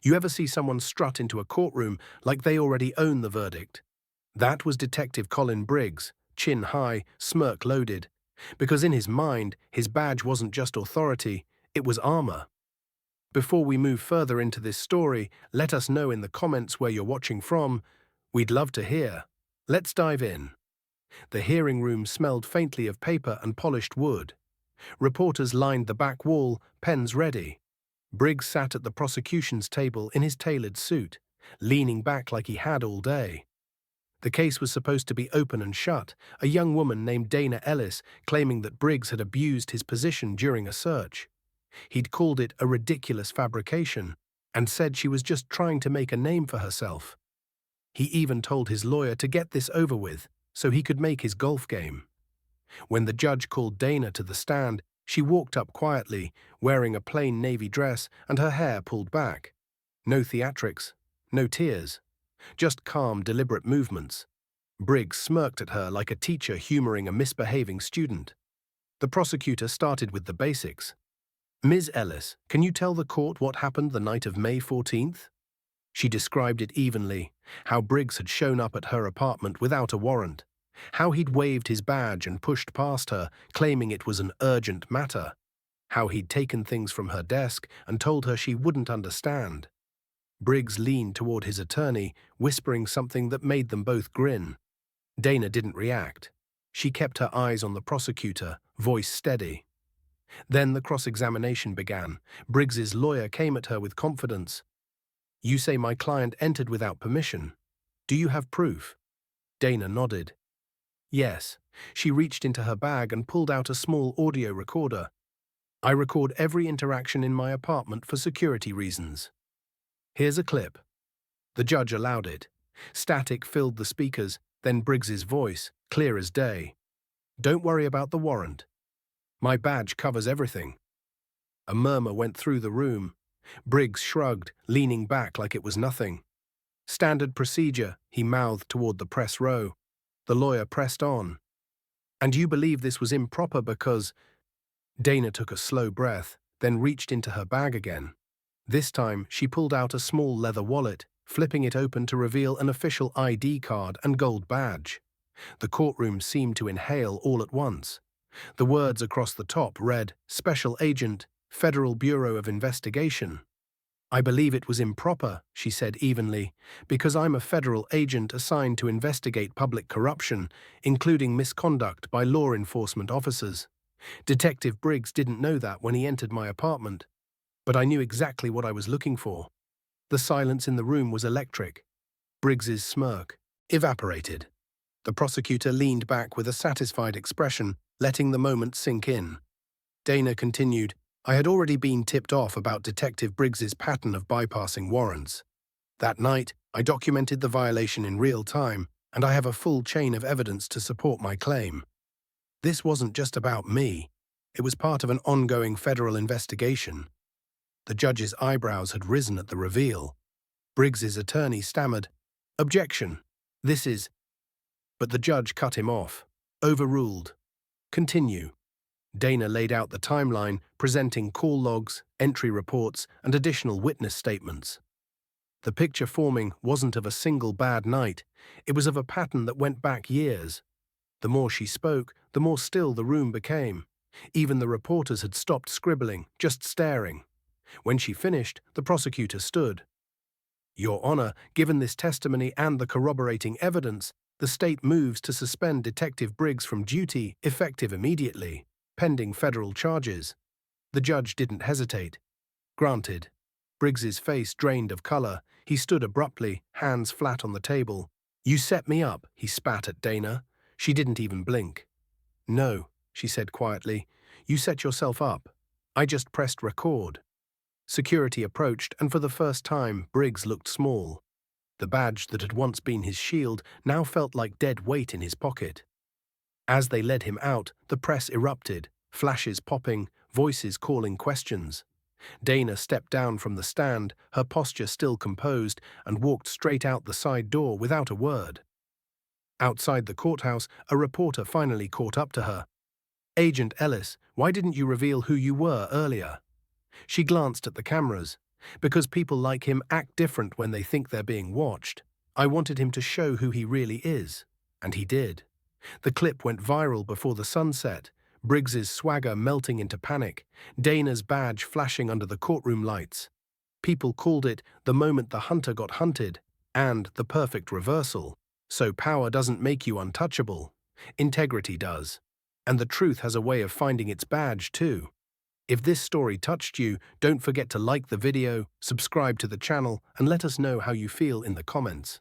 You ever see someone strut into a courtroom like they already own the verdict? That was Detective Colin Briggs, chin high, smirk loaded, because in his mind, his badge wasn't just authority, it was armor. Before we move further into this story, let us know in the comments where you're watching from. We'd love to hear. Let's dive in. The hearing room smelled faintly of paper and polished wood. Reporters lined the back wall, pens ready. Briggs sat at the prosecution's table in his tailored suit, leaning back like he had all day. The case was supposed to be open and shut, a young woman named Dana Ellis claiming that Briggs had abused his position during a search. He'd called it a ridiculous fabrication and said she was just trying to make a name for herself. He even told his lawyer to get this over with so he could make his golf game. When the judge called Dana to the stand, she walked up quietly, wearing a plain navy dress and her hair pulled back. No theatrics, no tears. Just calm, deliberate movements. Briggs smirked at her like a teacher humoring a misbehaving student. The prosecutor started with the basics. Ms. Ellis, can you tell the court what happened the night of May 14th? She described it evenly, how Briggs had shown up at her apartment without a warrant, how he'd waved his badge and pushed past her, claiming it was an urgent matter, how he'd taken things from her desk and told her she wouldn't understand. Briggs leaned toward his attorney, whispering something that made them both grin. Dana didn't react. She kept her eyes on the prosecutor, voice steady. Then the cross-examination began. Briggs's lawyer came at her with confidence. You say my client entered without permission. Do you have proof? Dana nodded. Yes. She reached into her bag and pulled out a small audio recorder. I record every interaction in my apartment for security reasons. Here's a clip. The judge allowed it. Static filled the speakers, then Briggs's voice, clear as day. Don't worry about the warrant. My badge covers everything. A murmur went through the room. Briggs shrugged, leaning back like it was nothing. Standard procedure, he mouthed toward the press row. The lawyer pressed on. And you believe this was improper because… Dana took a slow breath, then reached into her bag again. This time, she pulled out a small leather wallet, flipping it open to reveal an official ID card and gold badge. The courtroom seemed to inhale all at once. The words across the top read, Special Agent, Federal Bureau of Investigation. I believe it was improper, she said evenly, because I'm a federal agent assigned to investigate public corruption, including misconduct by law enforcement officers. Detective Briggs didn't know that when he entered my apartment. But I knew exactly what I was looking for. The silence in the room was electric. Briggs's smirk evaporated. The prosecutor leaned back with a satisfied expression, letting the moment sink in. Dana continued, I had already been tipped off about Detective Briggs's pattern of bypassing warrants. That night, I documented the violation in real time, and I have a full chain of evidence to support my claim. This wasn't just about me. It was part of an ongoing federal investigation. The judge's eyebrows had risen at the reveal. Briggs's attorney stammered, Objection. This is… But the judge cut him off. Overruled. Continue. Dana laid out the timeline, presenting call logs, entry reports, and additional witness statements. The picture forming wasn't of a single bad night. It was of a pattern that went back years. The more she spoke, the more still the room became. Even the reporters had stopped scribbling, just staring. When she finished, the prosecutor stood. Your Honor, given this testimony and the corroborating evidence, the state moves to suspend Detective Briggs from duty, effective immediately, pending federal charges. The judge didn't hesitate. Granted. Briggs's face drained of color. He stood abruptly, hands flat on the table. You set me up, he spat at Dana. She didn't even blink. No, she said quietly. You set yourself up. I just pressed record. Security approached, and for the first time, Briggs looked small. The badge that had once been his shield now felt like dead weight in his pocket. As they led him out, the press erupted, flashes popping, voices calling questions. Dana stepped down from the stand, her posture still composed, and walked straight out the side door without a word. Outside the courthouse, a reporter finally caught up to her. Agent Ellis, why didn't you reveal who you were earlier? She glanced at the cameras. Because people like him act different when they think they're being watched. I wanted him to show who he really is. And he did. The clip went viral before the sun set, Briggs's swagger melting into panic, Dana's badge flashing under the courtroom lights. People called it the moment the hunter got hunted, and the perfect reversal. So power doesn't make you untouchable. Integrity does. And the truth has a way of finding its badge too. If this story touched you, don't forget to like the video, subscribe to the channel, and let us know how you feel in the comments.